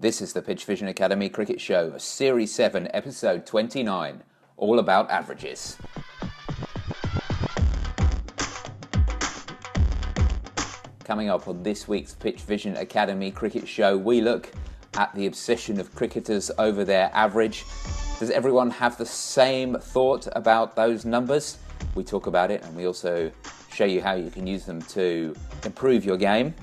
This is the PitchVision Academy Cricket Show, Series 7, Episode 29, all about averages. Coming up on this week's PitchVision Academy Cricket Show, we look at the obsession of cricketers over their average. Does everyone have the same thought about those numbers? We talk about it, and we also show you how you can use them to improve your game.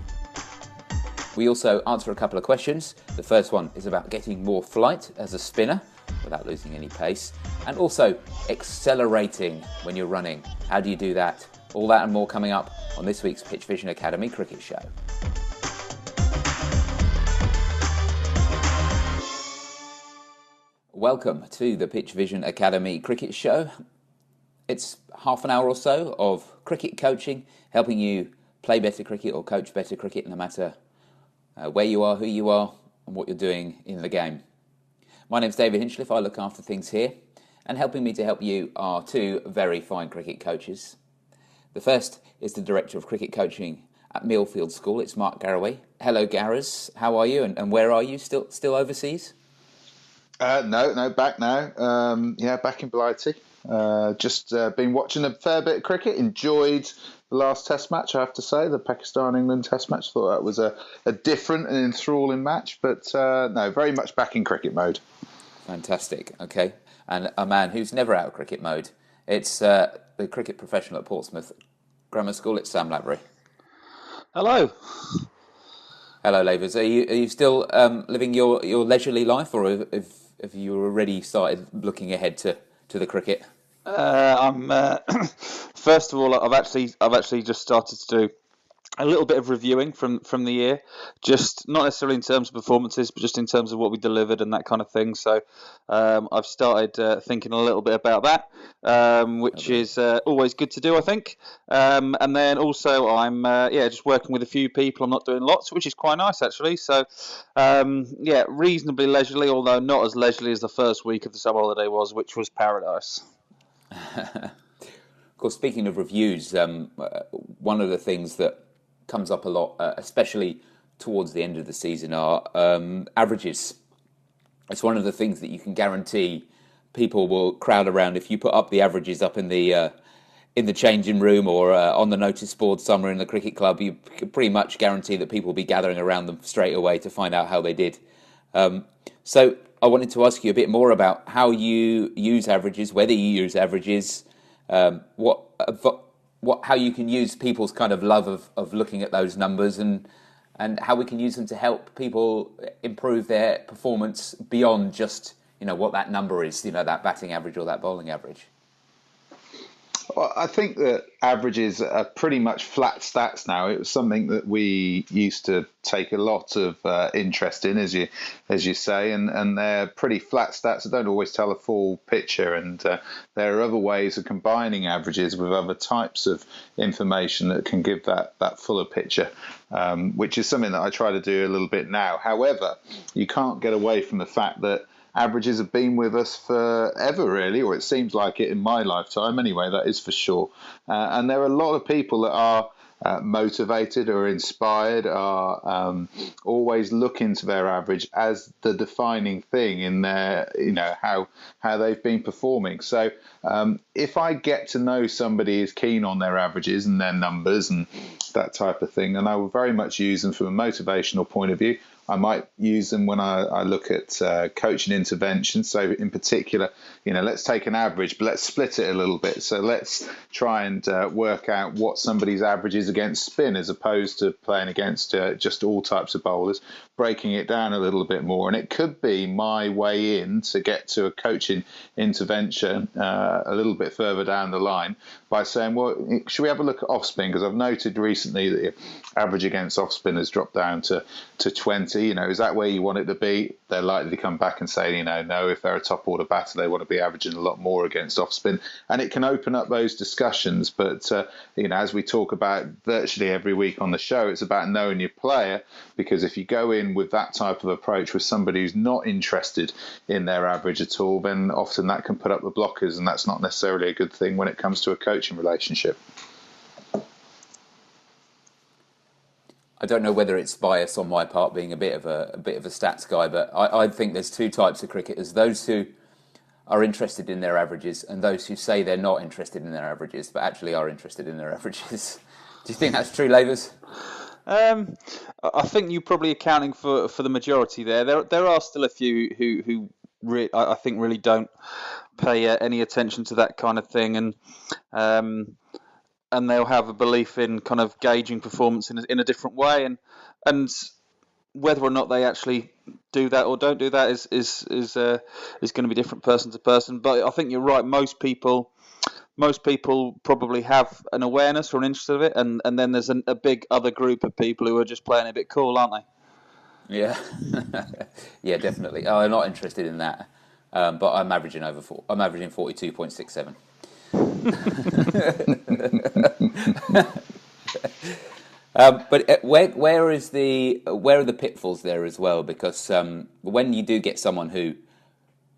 We also answer a couple of questions. The first one is about getting more flight as a spinner without losing any pace, and also accelerating when you're running. How do you do that? All that and more coming up on this week's PitchVision Academy Cricket Show. Welcome to the PitchVision Academy Cricket Show. It's half an hour or so of cricket coaching, helping you play better cricket or coach better cricket, no matter where you are, who you are, and what you're doing in the game. My name's David Hinchliffe. I look after things here, and helping me to help you are two very fine cricket coaches. The first is the Director of Cricket Coaching at Millfield School. It's Mark Garaway. Hello, Garras. How are you, and where are you? Still overseas? No, back now. Back in Blighty. Just been watching a fair bit of cricket. Enjoyed the last Test match, I have to say, the Pakistan-England Test match. Thought that was a different and enthralling match, but no, very much back in cricket mode. Fantastic. Okay, and a man who's never out of cricket mode. It's the cricket professional at Portsmouth Grammar School. It's Sam Lavery. Hello. Hello, Lavers. Are you still living your leisurely life, or have you already started looking ahead to the cricket? I'm first of all, I've actually just started to do a little bit of reviewing from the year, just not necessarily in terms of performances, but just in terms of what we delivered and that kind of thing. So I've started thinking a little bit about that, which is always good to do, I think. And then also I'm just working with a few people. I'm not doing lots, which is quite nice actually. So reasonably leisurely, although not as leisurely as the first week of the summer holiday was, which was paradise. Of course, speaking of reviews, one of the things that comes up a lot, especially towards the end of the season, are averages. It's one of the things that you can guarantee people will crowd around. If you put up the averages up in the changing room or on the notice board somewhere in the cricket club, you can pretty much guarantee that people will be gathering around them straight away to find out how they did. So I wanted to ask you a bit more about how you use averages, whether you use averages, how you can use people's kind of love of looking at those numbers, and how we can use them to help people improve their performance beyond just, what that number is, that batting average or that bowling average. Well, I think that averages are pretty much flat stats now. It was something that we used to take a lot of interest in, as you say, and they're pretty flat stats that don't always tell a full picture. And there are other ways of combining averages with other types of information that can give that fuller picture, which is something that I try to do a little bit now. However, you can't get away from the fact that averages have been with us forever, really, or it seems like it in my lifetime anyway, that is for sure. And there are a lot of people that are motivated or inspired, are always looking to their average as the defining thing in their, how they've been performing. So if I get to know somebody is keen on their averages and their numbers and that type of thing, then I will very much use them from a motivational point of view. I might use them when I look at coaching intervention. So in particular, let's take an average, but let's split it a little bit. So let's try and work out what somebody's average is against spin, as opposed to playing against just all types of bowlers, breaking it down a little bit more. And it could be my way in to get to a coaching intervention a little bit further down the line by saying, well, should we have a look at off spin? Because I've noted recently that the average against off spin has dropped down to 20. Is that where you want it to be? They're likely to come back and say, no, if they're a top order batter, they want to be averaging a lot more against off spin. And it can open up those discussions. But, as we talk about virtually every week on the show, it's about knowing your player, because if you go in with that type of approach with somebody who's not interested in their average at all, then often that can put up the blockers, and that's not necessarily a good thing when it comes to a coaching relationship. I don't know whether it's bias on my part, being a bit of a stats guy, but I think there's two types of cricketers: those who are interested in their averages, and those who say they're not interested in their averages, but actually are interested in their averages. Do you think that's true, Lavers? I think you're probably accounting for the majority there. There are still a few who I think really don't pay any attention to that kind of thing, and they'll have a belief in kind of gauging performance in a different way, and whether or not they actually do that or don't do that is going to be different person to person. But I think you're right. Most people probably have an awareness or an interest of it, and then there's a big other group of people who are just playing a bit cool, aren't they? Yeah, yeah, definitely. Oh, I'm not interested in that, but I'm averaging I'm averaging 42.67. But where are the pitfalls there as well? Because when you do get someone who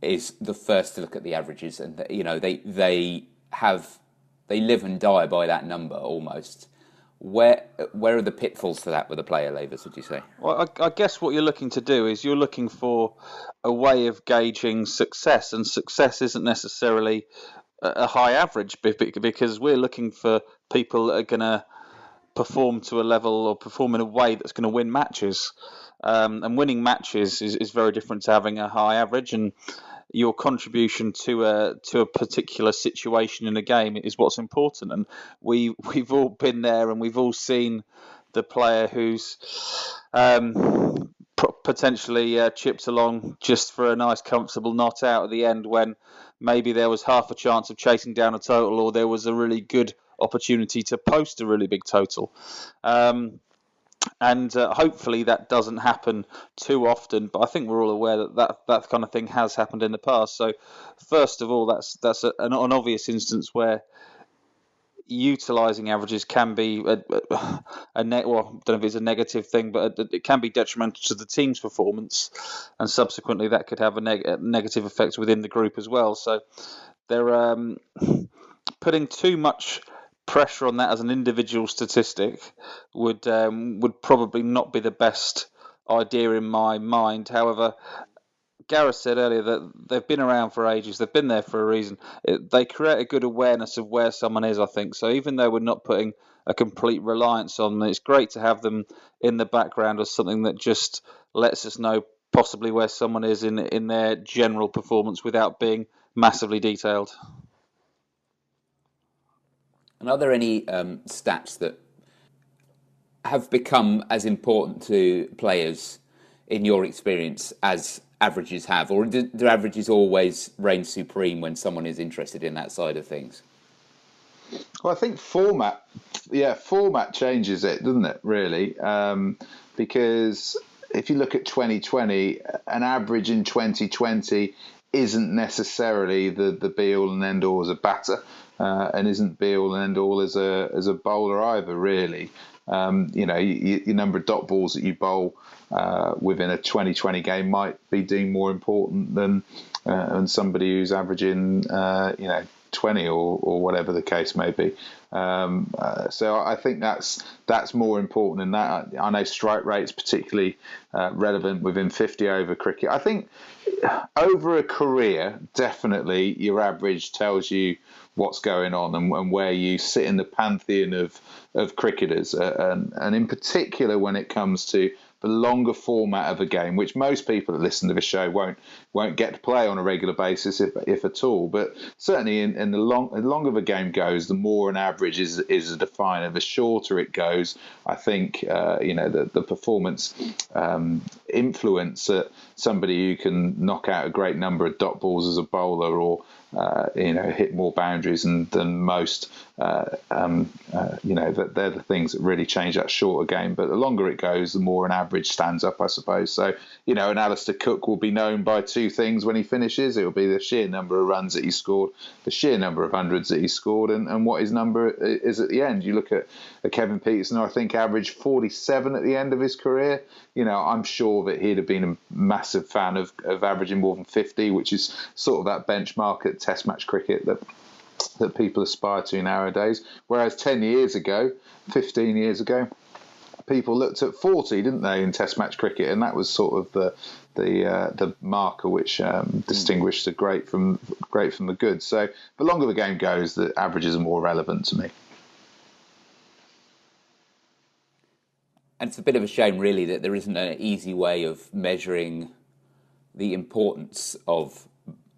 is the first to look at the averages, and they live and die by that number almost. Where are the pitfalls to that with a player, Lavers, would you say? Well, I guess what you're looking to do is you're looking for a way of gauging success, and success isn't necessarily a high average, because we're looking for people that are going to perform to a level or perform in a way that's going to win matches. And winning matches is very different to having a high average, and your contribution to a particular situation in a game is what's important. And we've all been there, and we've all seen the player who's potentially chipped along just for a nice, comfortable not out at the end, when maybe there was half a chance of chasing down a total, or there was a really good opportunity to post a really big total. And hopefully that doesn't happen too often, but I think we're all aware that kind of thing has happened in the past. So first of all, that's an obvious instance where utilising averages can be well, I don't know if it's a negative thing, but it can be detrimental to the team's performance, and subsequently that could have a negative effect within the group as well. So they're putting too much pressure on that as an individual statistic would probably not be the best idea in my mind. However, Gareth said earlier that they've been around for ages. They've been there for a reason. They create a good awareness of where someone is, I think. So even though we're not putting a complete reliance on them, it's great to have them in the background as something that just lets us know possibly where someone is in their general performance without being massively detailed. And are there any stats that have become as important to players in your experience as averages have? Or do averages always reign supreme when someone is interested in that side of things? Well, I think format changes it, doesn't it, really? Because if you look at 2020, an average in 2020 isn't necessarily the be-all and end-all as a batter, and isn't be-all and end-all as a bowler either, really. Your number of dot balls that you bowl within a 2020 game might be deemed more important than somebody who's averaging 20 or whatever the case may be. So I think that's more important than that. I know strike rate's particularly relevant within 50 over cricket. I think over a career, definitely your average tells you what's going on and where you sit in the pantheon of cricketers, and in particular when it comes to the longer format of a game, which most people that listen to the show won't get to play on a regular basis, if at all. But certainly in the longer the game goes, the more an average is a definer. The shorter it goes, I think the performance influence that somebody who can knock out a great number of dot balls as a bowler, or hit more boundaries than most. That they're the things that really change that shorter game. But the longer it goes, the more an average stands up, I suppose. So, an Alistair Cook will be known by two things when he finishes. It will be the sheer number of runs that he scored, the sheer number of hundreds that he scored, and what his number is at the end. You look at Kevin Peterson, who I think averaged 47 at the end of his career. I'm sure that he'd have been a massive fan of averaging more than 50, which is sort of that benchmark at Test match cricket that people aspire to nowadays. Whereas 10 years ago, 15 years ago, people looked at 40, didn't they, in Test match cricket, and that was sort of the marker which distinguished the great from the good. So the longer the game goes, the averages are more relevant to me. And it's a bit of a shame, really, that there isn't an easy way of measuring the importance of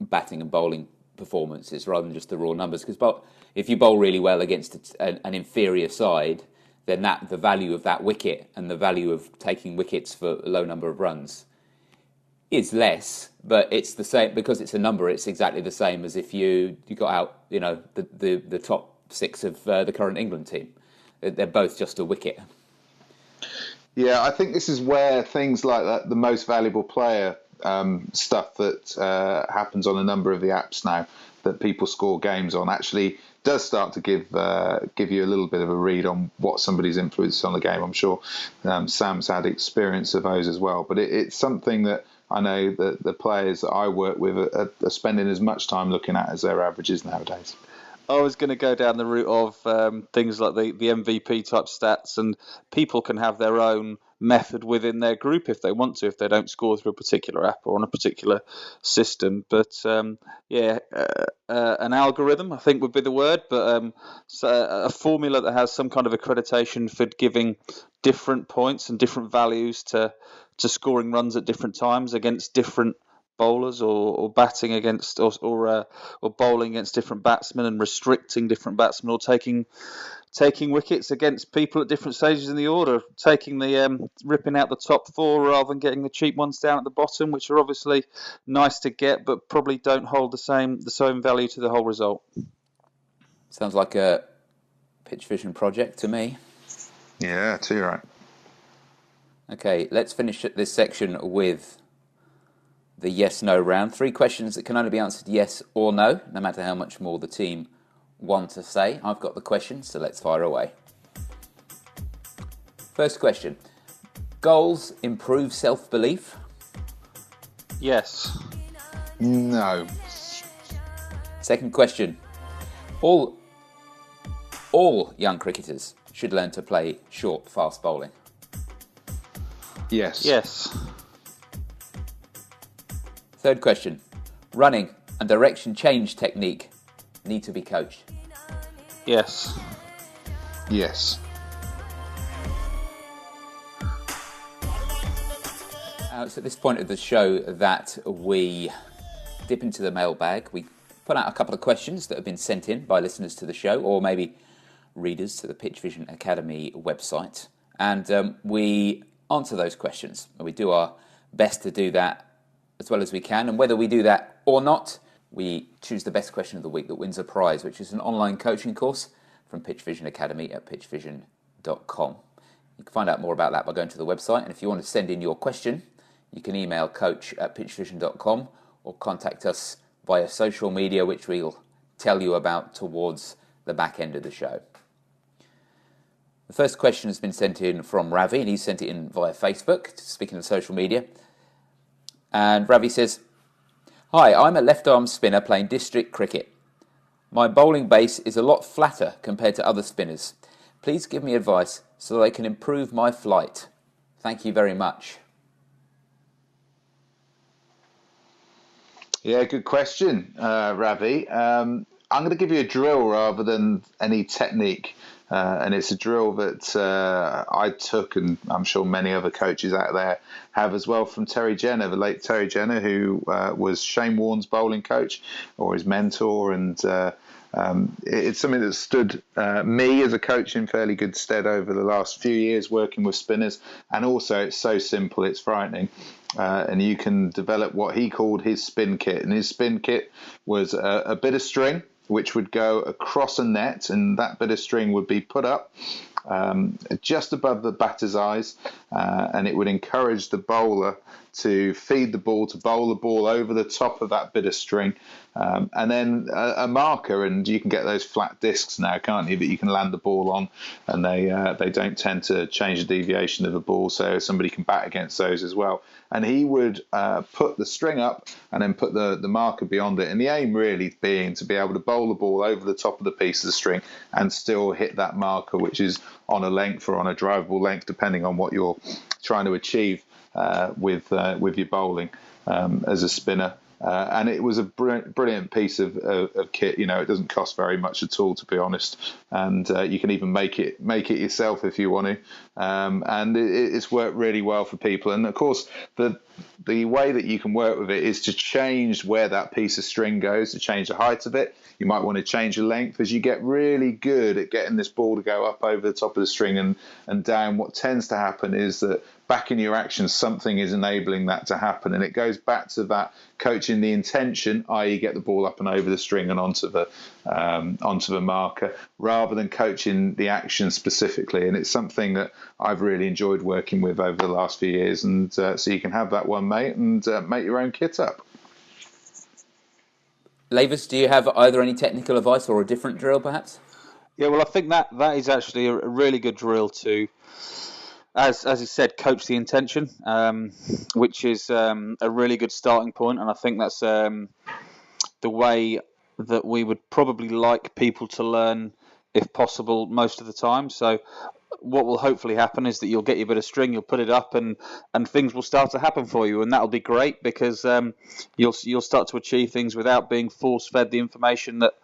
batting and bowling performances rather than just the raw numbers. Because if you bowl really well against an inferior side, then the value of that wicket and the value of taking wickets for a low number of runs is less. But it's the same because it's a number. It's exactly the same as if you got out, the top 6 of the current England team. They're both just a wicket. Yeah, I think this is where things like that, the most valuable player stuff that happens on a number of the apps now that people score games on, actually does start to give you a little bit of a read on what somebody's influence on the game. I'm sure Sam's had experience of those as well, but it's something that I know that the players that I work with are spending as much time looking at as their averages nowadays. I was going to go down the route of things like the MVP type stats, and people can have their own method within their group if they want to, if they don't score through a particular app or on a particular system. But an algorithm, I think, would be the word, but a formula that has some kind of accreditation for giving different points and different values to scoring runs at different times against different bowlers, or batting against or bowling against different batsmen, and restricting different batsmen, or taking wickets against people at different stages in the order, taking the ripping out the top 4 rather than getting the cheap ones down at the bottom, which are obviously nice to get but probably don't hold the same value to the whole result. Sounds like a PitchVision project to me. Yeah, too right. Okay, let's finish this section with the yes-no round. 3 questions that can only be answered yes or no, no matter how much more the team want to say. I've got the questions, so let's fire away. First question. Goals improve self-belief? Yes. No. Second question. All young cricketers should learn to play short, fast bowling? Yes. Yes. Third question. Running and direction change technique need to be coached? Yes. Yes. It's at this point of the show that we dip into the mailbag. We put out a couple of questions that have been sent in by listeners to the show, or maybe readers to the PitchVision Academy website, and we answer those questions. We do our best to do that as well as we can, and whether we do that or not, we choose the best question of the week that wins a prize, which is an online coaching course from PitchVision Academy at pitchvision.com. You can find out more about that by going to the website, and if you want to send in your question, you can email coach@pitchvision.com or contact us via social media, which we'll tell you about towards the back end of the show. The first question has been sent in from Ravi, and he sent it in via Facebook, speaking of social media. And Ravi says, "Hi, I'm a left-arm spinner playing district cricket. My bowling base is a lot flatter compared to other spinners. Please give me advice so that I can improve my flight. Thank you very much." Yeah, good question, Ravi. I'm going to give you a drill rather than any technique. And it's a drill that I took, and I'm sure many other coaches out there have as well, from Terry Jenner, the late Terry Jenner, who was Shane Warne's bowling coach, or his mentor. And it's something that stood me as a coach in fairly good stead over the last few years working with spinners. And also, it's so simple, it's frightening. And you can develop what he called his spin kit. And his spin kit was a bit of string, which would go across a net, and that bit of string would be put up just above the batter's eyes, and it would encourage the bowler to feed the ball, to bowl the ball over the top of that bit of string, and then a marker, and you can get those flat discs now, can't you, that you can land the ball on, and they don't tend to change the deviation of the ball, so somebody can bat against those as well. And he would put the string up and then put the marker beyond it, and the aim really being to be able to bowl the ball over the top of the piece of the string and still hit that marker, which is on a length or on a drivable length, depending on what you're trying to achieve with your bowling as a spinner. And it was a brilliant piece of kit. You know, it doesn't cost very much at all, to be honest, and you can even make it yourself if you want to. And it's worked really well for people. And of course, the way that you can work with it is to change where that piece of string goes, to change the height of it. You might want to change the length as you get really good at getting this ball to go up over the top of the string and down. What tends to happen is that back in your action, something is enabling that to happen. And it goes back to that coaching the intention, i.e. get the ball up and over the string and onto the marker, rather than coaching the action specifically. And it's something that I've really enjoyed working with over the last few years. And so you can have that one, mate, and make your own kit up. Lavis, do you have either any technical advice or a different drill, perhaps? Yeah, well, I think that is actually a really good drill to, as he said, coach the intention, which is a really good starting point. And I think that's the way that we would probably like people to learn, if possible, most of the time. So what will hopefully happen is that you'll get your bit of string, you'll put it up, and things will start to happen for you, and that'll be great because you'll start to achieve things without being force-fed the information that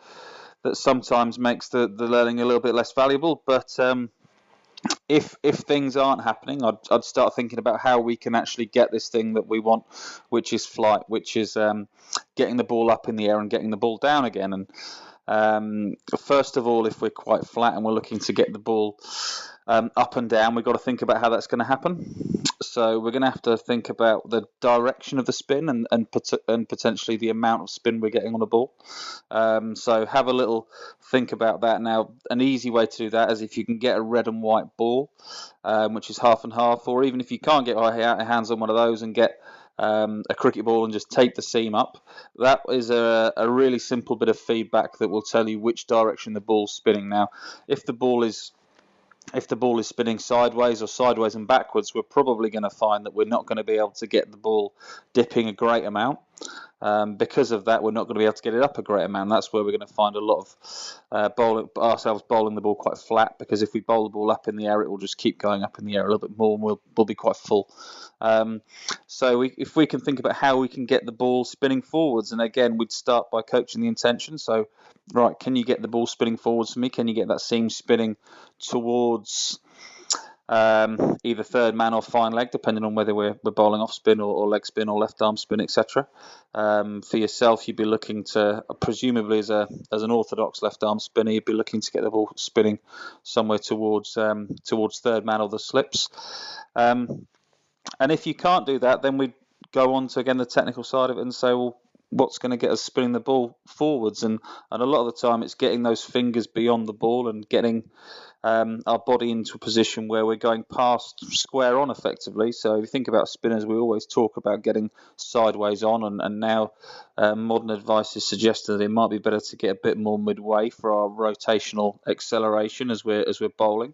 sometimes makes the learning a little bit less valuable. But if things aren't happening, I'd start thinking about how we can actually get this thing that we want, which is flight, which is getting the ball up in the air and getting the ball down again. And first of all, if we're quite flat and we're looking to get the ball up and down, we've got to think about how that's going to happen. So we're going to have to think about the direction of the spin and potentially the amount of spin we're getting on the ball. So have a little think about that. Now, an easy way to do that is if you can get a red and white ball, which is half and half, or even if you can't get your hands on one of those and get a cricket ball and just tape the seam up. That is a really simple bit of feedback that will tell you which direction the ball's spinning. Now, if the ball is spinning sideways or sideways and backwards, we're probably going to find that we're not going to be able to get the ball dipping a great amount. Because of that, we're not going to be able to get it up a great amount. That's where we're going to find a lot of bowling the ball quite flat, because if we bowl the ball up in the air, it will just keep going up in the air a little bit more, and we'll be quite full. So if we can think about how we can get the ball spinning forwards, and again, we'd start by coaching the intention. So, right, can you get the ball spinning forwards for me? Can you get that seam spinning towards either third man or fine leg, depending on whether we're bowling off spin or leg spin or left arm spin, etc. For yourself, you'd be looking to, presumably as an orthodox left arm spinner, you'd be looking to get the ball spinning somewhere towards third man or the slips. And if you can't do that, then we go on to, again, the technical side of it and say, well, what's going to get us spinning the ball forwards? And a lot of the time it's getting those fingers beyond the ball and getting our body into a position where we're going past square on effectively. So if you think about spinners, we always talk about getting sideways on, and now modern advice is suggesting that it might be better to get a bit more midway for our rotational acceleration as we're bowling.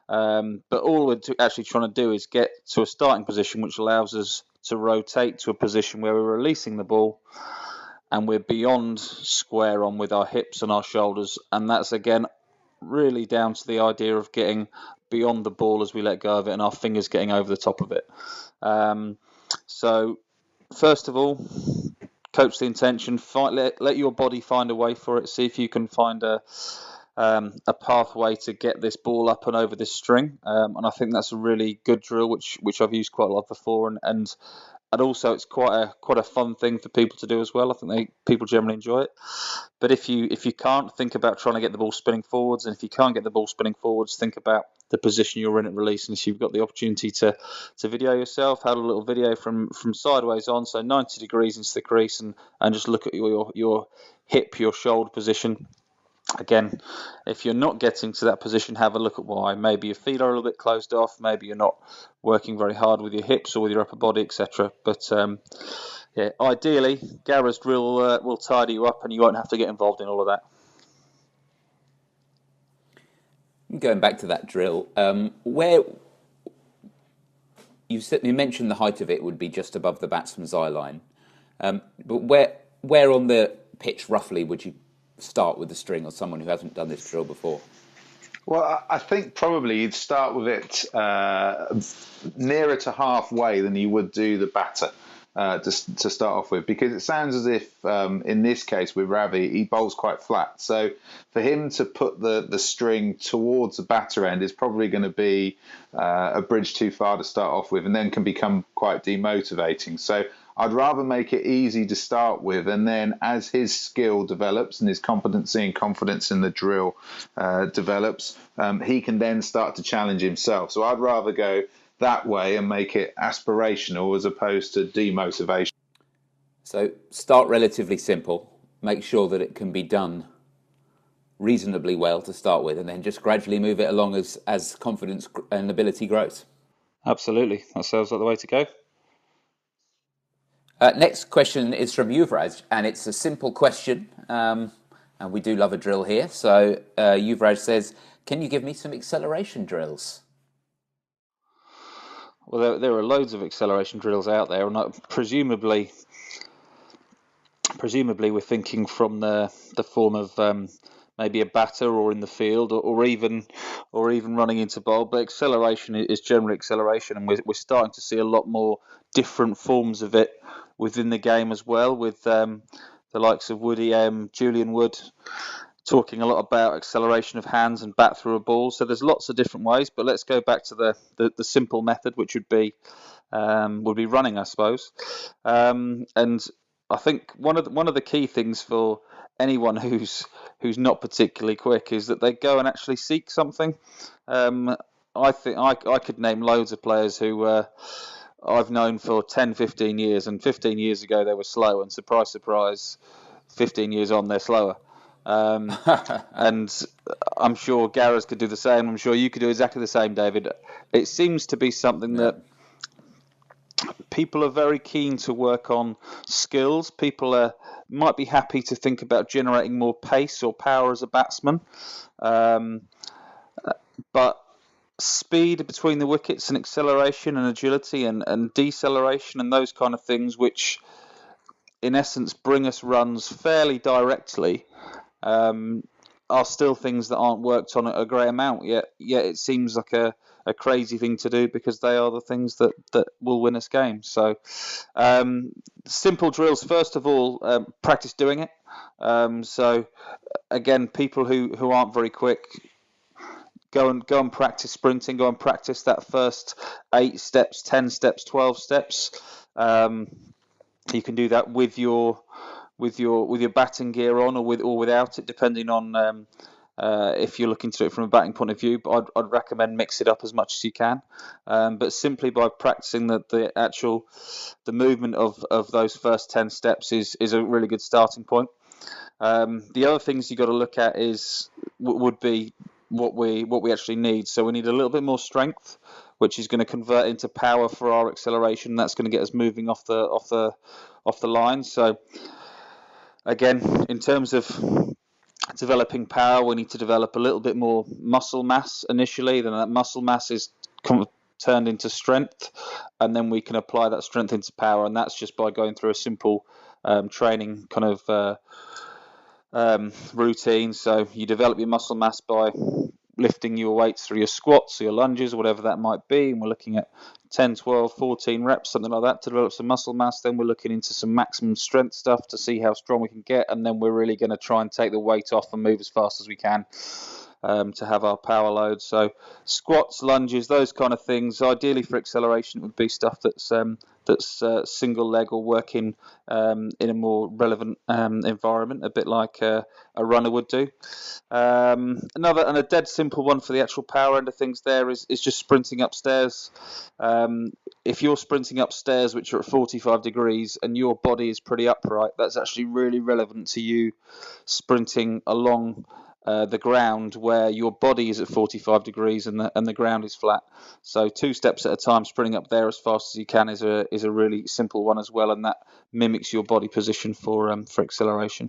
But all we're actually trying to do is get to a starting position which allows us to rotate to a position where we're releasing the ball and we're beyond square on with our hips and our shoulders. And that's, again, really down to the idea of getting beyond the ball as we let go of it and our fingers getting over the top of it. So first of all, coach the intention, let your body find a way for it. See if you can find a pathway to get this ball up and over this string, and I think that's a really good drill which I've used quite a lot before, and also it's quite a fun thing for people to do as well. I think people generally enjoy it. But if you can't, think about trying to get the ball spinning forwards, and if you can't get the ball spinning forwards, think about the position you're in at release. And if you've got the opportunity to video yourself, have a little video from sideways on, so 90 degrees into the crease, and just look at your hip, your shoulder position. Again, if you're not getting to that position, have a look at why. Maybe your feet are a little bit closed off. Maybe you're not working very hard with your hips or with your upper body, etc. But yeah, ideally, Gara's drill will tidy you up, and you won't have to get involved in all of that. Going back to that drill, where you mentioned the height of it would be just above the batsman's eye line, but where on the pitch roughly would you start with the string, or someone who hasn't done this drill before? Well, I think probably you'd start with it nearer to halfway than you would do the batter to start off with, because it sounds as if in this case with Ravi, he bowls quite flat. So for him to put the string towards the batter end is probably going to be a bridge too far to start off with, and then can become quite demotivating. So I'd rather make it easy to start with, and then as his skill develops and his competency and confidence in the drill develops, he can then start to challenge himself. So I'd rather go that way and make it aspirational as opposed to demotivation. So start relatively simple, make sure that it can be done reasonably well to start with, and then just gradually move it along as confidence and ability grows. Absolutely, that sounds like the way to go. Next question is from Yuvraj, and it's a simple question, and we do love a drill here. So Yuvraj says, can you give me some acceleration drills? Well, there are loads of acceleration drills out there, and presumably we're thinking from the form of maybe a batter or in the field, or even running into bowl. But acceleration is generally acceleration, and we're starting to see a lot more different forms of it within the game as well, with the likes of Woody M, Julian Wood, talking a lot about acceleration of hands and bat through a ball. So there's lots of different ways, but let's go back to the simple method, which would be running, I suppose. And I think one of the key things for anyone who's not particularly quick is that they go and actually seek something. I think I could name loads of players who I've known for 10, 15 years, and 15 years ago they were slow, and surprise, surprise, 15 years on they're slower. And I'm sure Gareth could do the same. I'm sure you could do exactly the same, David. It seems to be something that people are very keen to work on skills. People might be happy to think about generating more pace or power as a batsman. But speed between the wickets and acceleration and agility and deceleration and those kind of things, which in essence bring us runs fairly directly, are still things that aren't worked on a great amount yet. Yet it seems like a crazy thing to do, because they are the things that will win us games. So simple drills, first of all, practice doing it. So again, people who aren't very quick, go and practice sprinting. Go and practice that first 8 steps, 10 steps, 12 steps. You can do that with your batting gear on or without it, depending on if you're looking to do it from a batting point of view. But I'd recommend mix it up as much as you can. But simply by practicing the movement of those first 10 steps is a really good starting point. The other things you got to look at would be what we actually need. So we need a little bit more strength, which is going to convert into power for our acceleration. That's going to get us moving off the line. So again, in terms of developing power, we need to develop a little bit more muscle mass initially. Then that muscle mass is turned into strength, and then we can apply that strength into power. And that's just by going through a simple training kind of routine. So you develop your muscle mass by lifting your weights through your squats or your lunges or whatever that might be, and we're looking at 10, 12, 14 reps, something like that, to develop some muscle mass. Then we're looking into some maximum strength stuff to see how strong we can get, and then we're really going to try and take the weight off and move as fast as we can to have our power load. So squats, lunges, those kind of things. Ideally for acceleration, it would be stuff that's single leg or working in a more relevant environment, a bit like a runner would do. Another and a dead simple one for the actual power end of things there is just sprinting upstairs. If you're sprinting upstairs, which are at 45 degrees, and your body is pretty upright, that's actually really relevant to you sprinting along the ground where your body is at 45 degrees and the ground is flat. So 2 steps at a time, sprinting up there as fast as you can is a really simple one as well, and that mimics your body position for acceleration.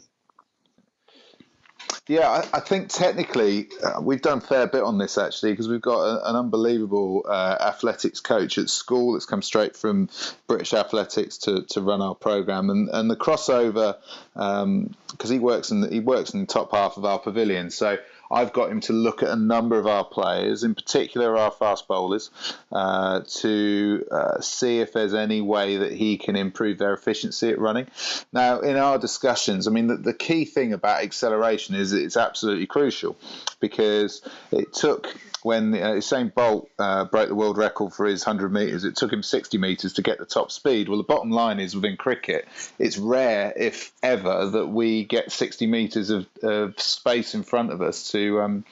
Yeah, I think technically we've done a fair bit on this actually, because we've got an unbelievable athletics coach at school that's come straight from British Athletics to run our program, and the crossover, because he works in the top half of our pavilion. So I've got him to look at a number of our players, in particular our fast bowlers, to see if there's any way that he can improve their efficiency at running. Now, in our discussions, I mean, the key thing about acceleration is it's absolutely crucial, because it took, when Usain Bolt broke the world record for his 100 metres, it took him 60 metres to get the top speed. Well, the bottom line is, within cricket, it's rare, if ever, that we get 60 metres of space in front of us to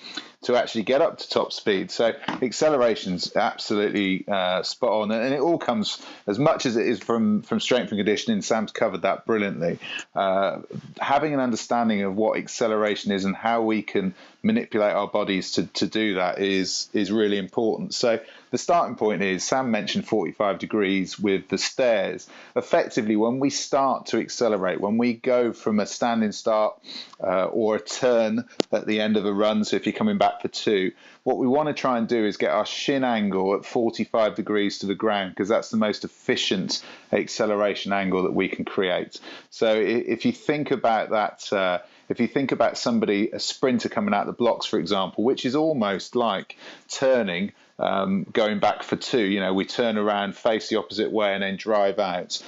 actually get up to top speed. So acceleration's absolutely spot on, and it all comes, as much as it is, from strength and conditioning. Sam's covered that brilliantly. Having an understanding of what acceleration is and how we can manipulate our bodies to do that is really important. So the starting point is, Sam mentioned 45 degrees with the stairs. Effectively, when we start to accelerate, when we go from a standing start or a turn at the end of a run, so if you're coming back for two, what we want to try and do is get our shin angle at 45 degrees to the ground, because that's the most efficient acceleration angle that we can create. So if you think about that, if you think about somebody, a sprinter coming out of the blocks, for example, which is almost like turning, going back for two, we turn around, face the opposite way, and then drive out.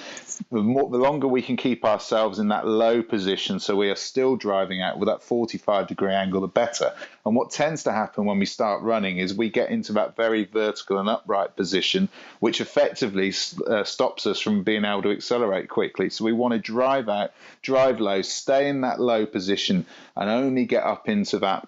The longer we can keep ourselves in that low position, so we are still driving out with that 45 degree angle, the better. And what tends to happen when we start running is we get into that very vertical and upright position, which effectively stops us from being able to accelerate quickly. So we want to drive out, drive low, stay in that low position, and only get up into that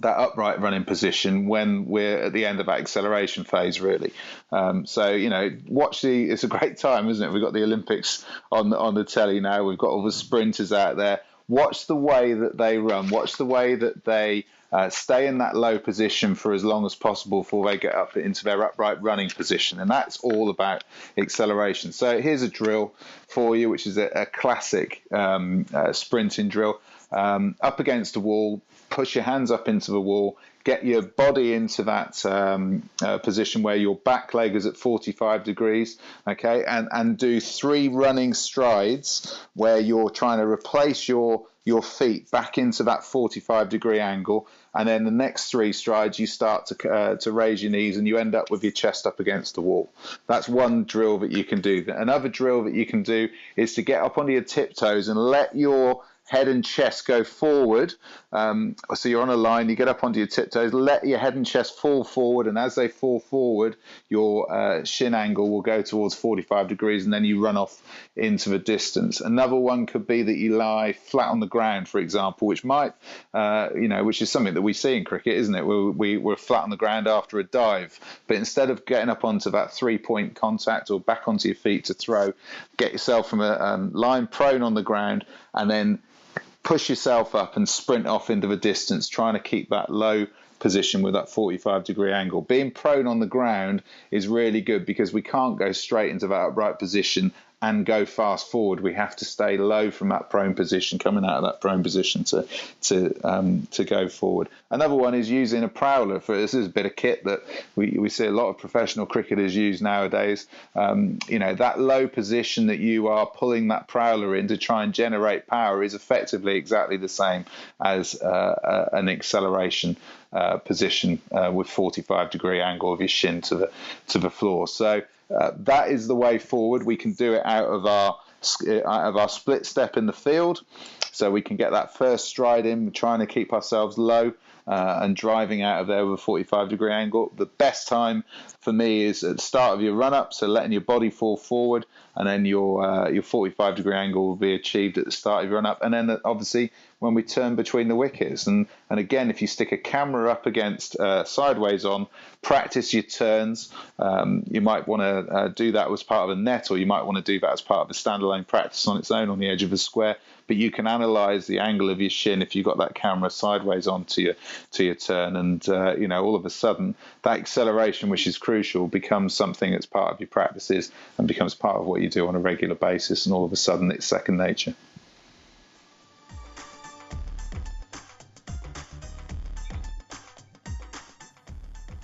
upright running position when we're at the end of that acceleration phase, really. Watch it's a great time, isn't it? We've got the Olympics on the telly now. We've got all the sprinters out there. Watch the way that they run. Watch the way that they stay in that low position for as long as possible before they get up into their upright running position. And that's all about acceleration. So here's a drill for you, which is a classic sprinting drill. Up against a wall, push your hands up into the wall, get your body into that position where your back leg is at 45 degrees, okay, and do 3 running strides where you're trying to replace your feet back into that 45 degree angle, and then the next 3 strides you start to raise your knees and you end up with your chest up against the wall. That's one drill that you can do. Another drill that you can do is to get up onto your tiptoes and let your head and chest go forward. So you're on a line, you get up onto your tiptoes, let your head and chest fall forward, and as they fall forward, your shin angle will go towards 45 degrees, and then you run off into the distance. Another one could be that you lie flat on the ground, for example, which might, which is something that we see in cricket, isn't it? We're flat on the ground after a dive, but instead of getting up onto that 3-point contact or back onto your feet to throw, get yourself from a line prone on the ground, and then push yourself up and sprint off into the distance, trying to keep that low position with that 45 degree angle. Being prone on the ground is really good, because we can't go straight into that upright position and go fast forward. We have to stay low from that prone position, coming out of that prone position to go forward. Another one is using a prowler. This is a bit of kit that we see a lot of professional cricketers use nowadays. That low position that you are pulling that prowler in to try and generate power is effectively exactly the same as an acceleration position with 45 degree angle of your shin to the floor. So that is the way forward. We can do it out of our split step in the field, so we can get that first stride in, trying to keep ourselves low and driving out of there with a 45 degree angle. The best time for me is at the start of your run up, so letting your body fall forward, and then your 45 degree angle will be achieved at the start of your run up, and then obviously when we turn between the wickets. And again, if you stick a camera up against sideways on, practice your turns. You might want to do that as part of a net, or you might want to do that as part of a standalone practice on its own on the edge of a square. But you can analyse the angle of your shin if you've got that camera sideways on to your turn, and all of a sudden that acceleration, which is crucial, becomes something that's part of your practices and becomes part of what you do on a regular basis, and all of a sudden it's second nature.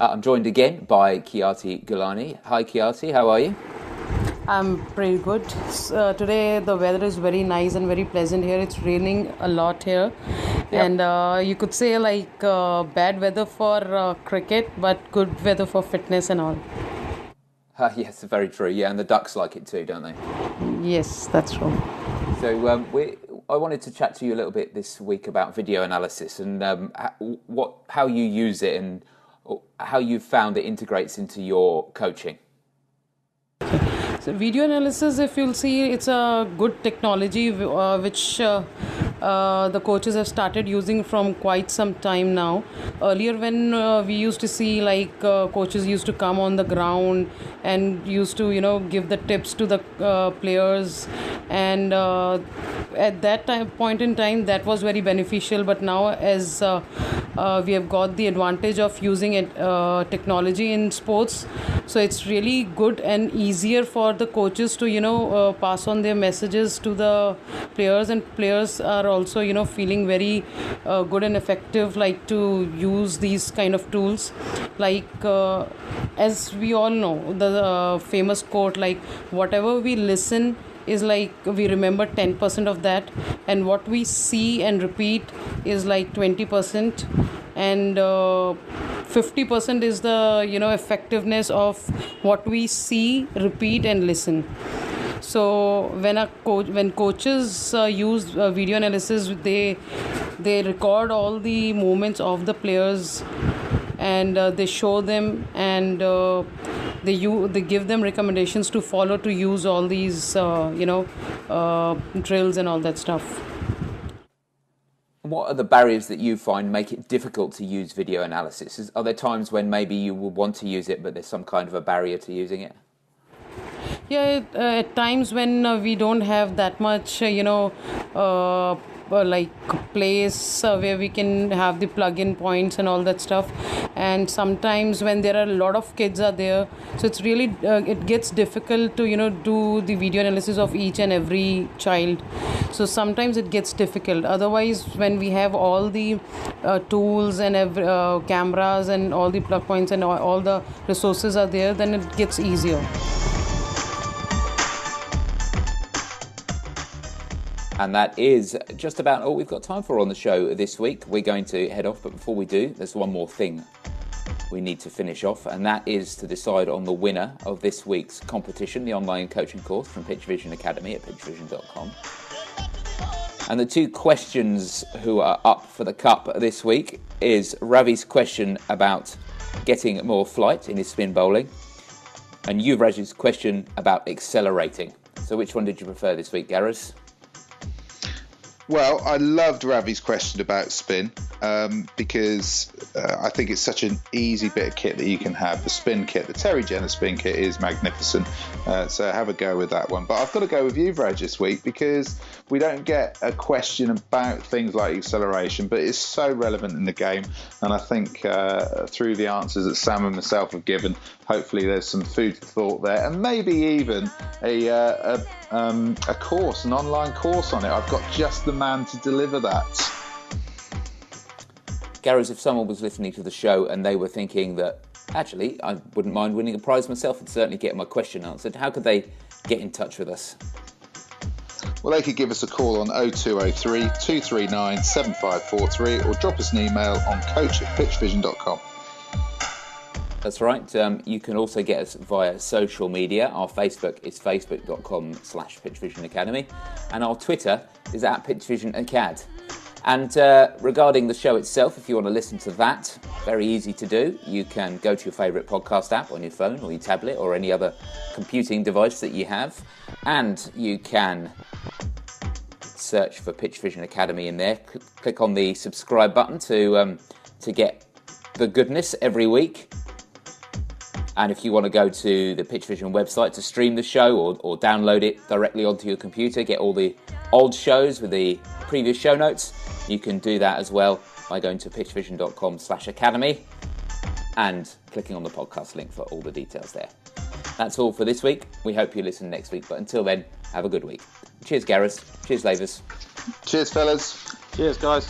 I'm joined again by Khyati Gulani. Hi Khyati, how are you? I'm pretty good. Today the weather is very nice and very pleasant here. It's raining a lot here, And you could say like bad weather for cricket, but good weather for fitness and all. Yes, very true. Yeah, and the ducks like it too, don't they? Yes, that's true. So I wanted to chat to you a little bit this week about video analysis and how you use it and how you found it integrates into your coaching. So video analysis, if you'll see, it's a good technology which the coaches have started using from quite some time now. Earlier when we used to see like coaches used to come on the ground and used to give the tips to the players, and at that point in time that was very beneficial. But now as we have got the advantage of using technology in sports, so it's really good and easier for the coaches to pass on their messages to the players, and players are also feeling very good and effective like to use these kind of tools. Like as we all know, the famous quote like whatever we listen is like we remember 10% of that, and what we see and repeat is like 20%, and 50% is the effectiveness of what we see, repeat and listen. So when coaches use video analysis, they record all the movements of the players, and they show them, and they give them recommendations to follow to use all these drills and all that stuff. What are the barriers that you find make it difficult to use video analysis? Are there times when maybe you will want to use it but there's some kind of a barrier to using it? Yeah, at times when we don't have that much like place where we can have the plug-in points and all that stuff, and sometimes when there are a lot of kids are there, so it's really it gets difficult to do the video analysis of each and every child. So sometimes it gets difficult. Otherwise, when we have all the tools and cameras and all the plug points and all the resources are there, then it gets easier. And that is just about all we've got time for on the show this week. We're going to head off, but before we do, there's one more thing we need to finish off, and that is to decide on the winner of this week's competition, the online coaching course from PitchVision Academy at pitchvision.com. And the two questions who are up for the cup this week is Ravi's question about getting more flight in his spin bowling, and Yuvraj's question about accelerating. So which one did you prefer this week, Gareth? Well, I loved Ravi's question about spin because I think it's such an easy bit of kit that you can have. The spin kit, the Terry Jenner spin kit is magnificent. So have a go with that one. But I've got to go with you, Raj, this week because we don't get a question about things like acceleration, but it's so relevant in the game. And I think through the answers that Sam and myself have given, hopefully there's some food for thought there, and maybe even a course, an online course on it. I've got just the man to deliver that. Gareth, if someone was listening to the show and they were thinking that, actually, I wouldn't mind winning a prize myself and certainly getting my question answered, how could they get in touch with us? Well, they could give us a call on 0203 239 7543 or drop us an email on coach@pitchvision.com. That's right. You can also get us via social media. Our Facebook is facebook.com/PitchVision Academy, and our Twitter is @PitchVisionAcad. And regarding the show itself, if you want to listen to that, very easy to do. You can go to your favourite podcast app on your phone or your tablet or any other computing device that you have, and you can search for PitchVision Academy in there. Click on the subscribe button to get the goodness every week. And if you want to go to the PitchVision website to stream the show or download it directly onto your computer, get all the old shows with the previous show notes, you can do that as well by going to pitchvision.com/academy and clicking on the podcast link for all the details there. That's all for this week. We hope you listen next week, but until then, have a good week. Cheers, Gareth. Cheers, Lavers. Cheers, fellas. Cheers, guys.